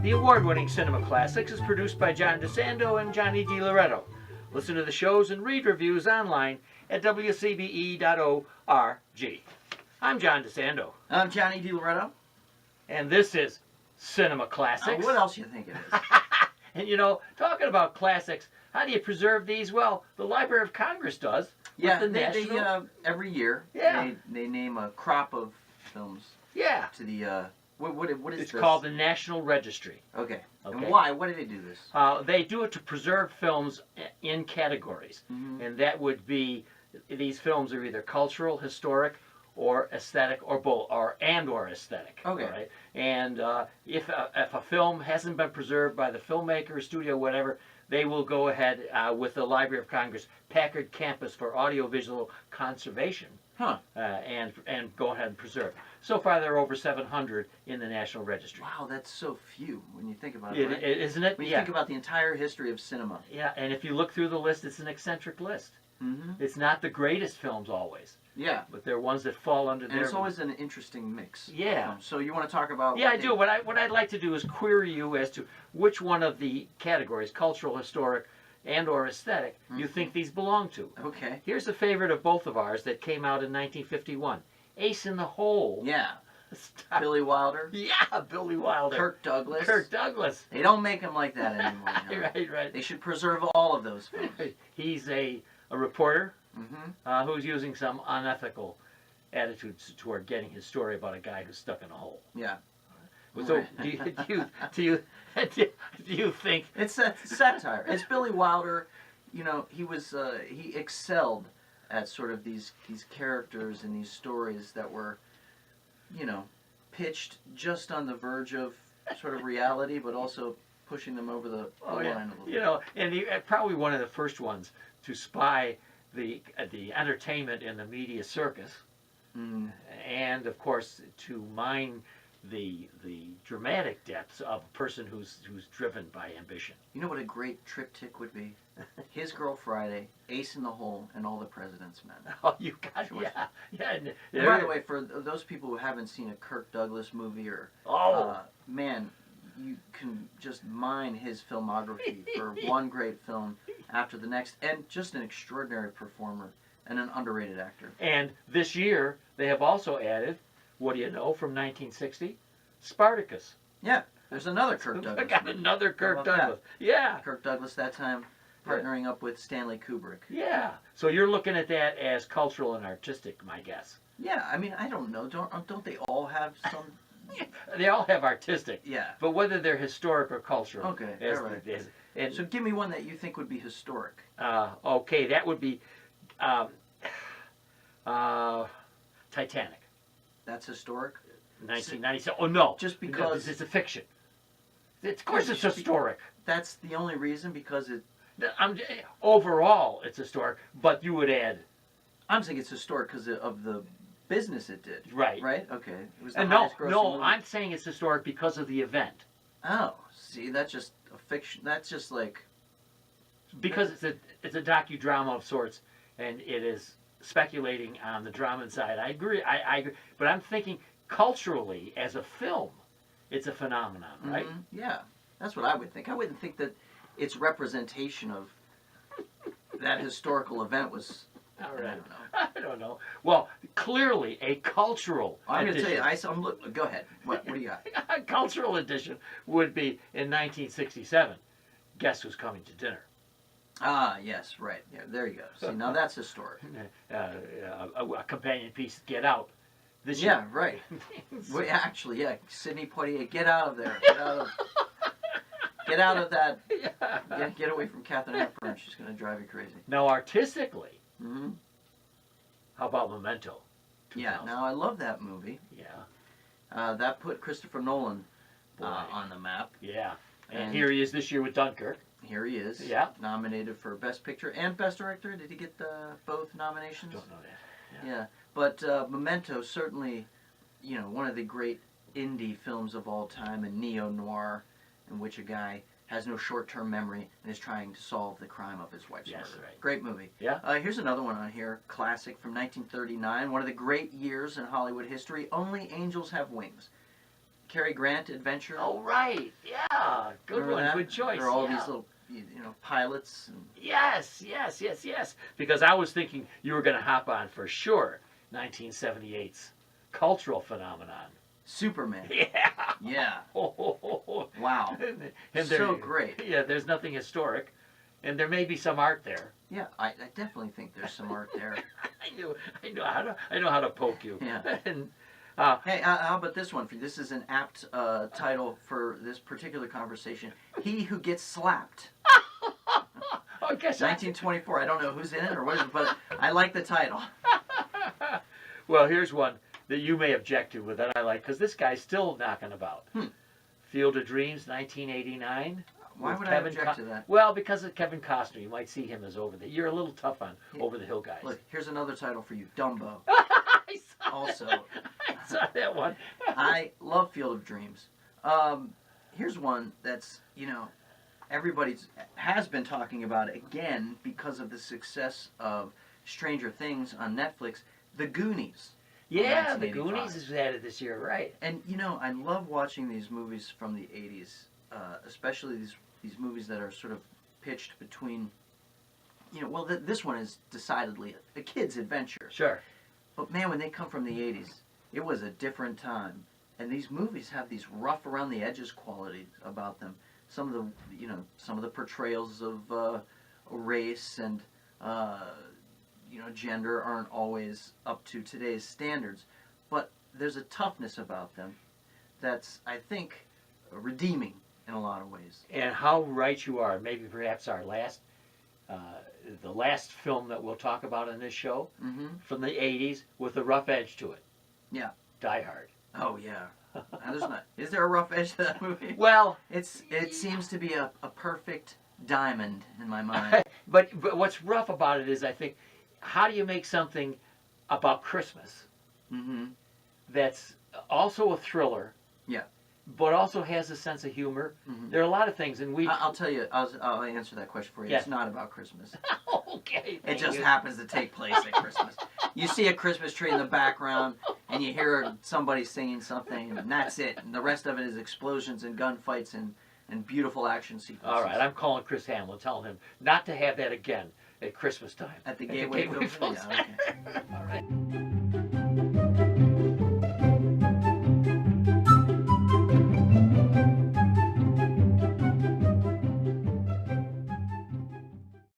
The award-winning Cinema Classics is produced by John DeSando and Johnny DiLoretto. Listen to the shows and read reviews online at WCBE.org. I'm John DeSando. I'm Johnny DiLoretto. And this is Cinema Classics. What else do you think it is? And you know, talking about classics, how do you preserve these? Well, the Library of Congress does. Yeah, they every year they name a crop of films. Yeah. To the what is it's this? called the National Registry. Okay. And why? Why do they do this? They do it to preserve films in categories, and that would be these films are either cultural, historic, or aesthetic, or both, or aesthetic. Okay. Right? And if a film hasn't been preserved by the filmmaker, studio, whatever, they will go ahead with the Library of Congress Packard Campus for Audiovisual Conservation, and go ahead and preserve. So far, there are over 700 in the National Registry. Wow, that's so few when you think about it, right? Isn't it? When you think about the entire history of cinema. Yeah, and if you look through the list, it's an eccentric list. It's not the greatest films always. Yeah. But they're ones that fall under and it's always an interesting mix. Yeah. So you want to talk about... Yeah, I do. What I'd like to do is query you as to which one of the categories, cultural, historic, and or aesthetic, you think these belong to. Okay. Here's a favorite of both of ours that came out in 1951. Ace in the Hole. Yeah. Stop. Billy Wilder. Yeah, Billy Wilder. Kirk Douglas. Kirk Douglas. They don't make them like that anymore. Right. They should preserve all of those films. He's a reporter who's using some unethical attitudes toward getting his story about a guy who's stuck in a hole. Yeah. So do you think it's a satire? It's Billy Wilder. You know, he excelled at sort of these characters and these stories that were, you know, pitched just on the verge of sort of reality, but also pushing them over the line a little bit. You know, and probably one of the first ones to spy the entertainment in the media circus, and of course to mine the dramatic depths of a person who's driven by ambition. You know what a great triptych would be? His Girl Friday, Ace in the Hole, and All the President's Men. Oh, you got it. Yeah. And by the way, for those people who haven't seen a Kirk Douglas movie or man, you can just mine his filmography for one great film after the next, and just an extraordinary performer and an underrated actor. And this year they have also added, what do you know, from 1960, Spartacus. Yeah, there's another Kirk Douglas. Another Kirk Douglas. Yeah. Kirk Douglas that time partnering up with Stanley Kubrick. Yeah. So you're looking at that as cultural and artistic, my guess. Yeah, I mean, I don't know. Don't they all have some? They all have artistic. Yeah. But whether they're historic or cultural. Okay. And so give me one that you think would be historic. Okay, that would be Titanic. That's historic? 1997. Oh, no. Just because... It's a fiction. Of course it's historic. That's the only reason, because it... Overall, it's historic, but you would add... I'm saying it's historic because of the business it did. Right. Right? Okay. It was the no, movie. I'm saying it's historic because of the event. Oh, see, that's just a fiction. That's just like... Because it's a docudrama of sorts, and it is speculating on the drama side. I agree. I agree. But I'm thinking culturally, as a film, it's a phenomenon, right? Yeah, that's what I would think. I wouldn't think that its representation of that historical event was... I don't know. Well, clearly a cultural I'm going to edition. tell you. Look, go ahead. What do you got? A cultural edition would be in 1967. Guess Who's Coming to Dinner? Ah, yes, right. Yeah, there you go. See, now that's historic. A companion piece, Get Out. This year. Yeah, right. Well, actually, yeah. Sidney Poitier, get out of there. Get out of that. Yeah. Get away from Catherine Hepburn. She's going to drive you crazy. Now, artistically, how about Memento? 2000? Yeah, now I love that movie. Yeah. That put Christopher Nolan on the map. Yeah. And here he is this year with Dunkirk. Here he is. Yeah. Nominated for Best Picture and Best Director. Did he get both nominations? Don't know that. Yeah. But Memento, certainly, you know, one of the great indie films of all time, a neo-noir in which a guy has no short-term memory and is trying to solve the crime of his wife's murder. Right. Great movie. Yeah. Here's another one on here, classic from 1939, one of the great years in Hollywood history, Only Angels Have Wings. Cary Grant adventure. Oh, right. Yeah. Good Remember one. that? Good choice. There are all yeah. these little, pilots. And... Yes, yes, yes, yes. Because I was thinking you were going to hop on for sure 1978's cultural phenomenon. Superman. Yeah. Yeah. Wow. Wow. So great. Yeah, there's nothing historic, and there may be some art there. Yeah, I definitely think there's some art there. I know how to poke you. Yeah. And, Hey, how about this one for you? This is an apt title for this particular conversation. He Who Gets Slapped. I guess 1924. I don't know who's in it or what is it, but I like the title. Well, here's one that you may object to, but that I like, because this guy's still knocking about. Field of Dreams, 1989. Why would I object to that? Well, because of Kevin Costner. You might see him as You're a little tough on Over the Hill guys. Look, here's another title for you. Dumbo. I saw Also. I saw that one. I love Field of Dreams. Here's one that's, everybody has been talking about again because of the success of Stranger Things on Netflix, The Goonies. Yeah, The Goonies is added this year, right? And, I love watching these movies from the 80s, especially these movies that are sort of pitched between, this one is decidedly a kid's adventure. Sure. But, man, when they come from the 80s, it was a different time. And these movies have these rough around the edges qualities about them. Some of the portrayals of race and gender aren't always up to today's standards, but there's a toughness about them that's, I think, redeeming in a lot of ways. And how right you are. Maybe perhaps our the last film that we'll talk about in this show from the 80s with a rough edge to it. Yeah. Die Hard. Oh yeah. Is there a rough edge to that movie? Well, it seems to be a perfect diamond in my mind. but what's rough about it is, I think, how do you make something about Christmas that's also a thriller? Yeah. But also has a sense of humor. There are a lot of things, and I'll tell you. I'll answer that question for you. Yes. It's not about Christmas. Okay. It just happens to take place at Christmas. You see a Christmas tree in the background, and you hear somebody singing something, and that's it. And the rest of it is explosions and gunfights and beautiful action sequences. All right, I'm calling Chris Hamlin, telling him not to have that again at Christmas time. At the Gateway Film. Film Center. Yeah, okay. All right.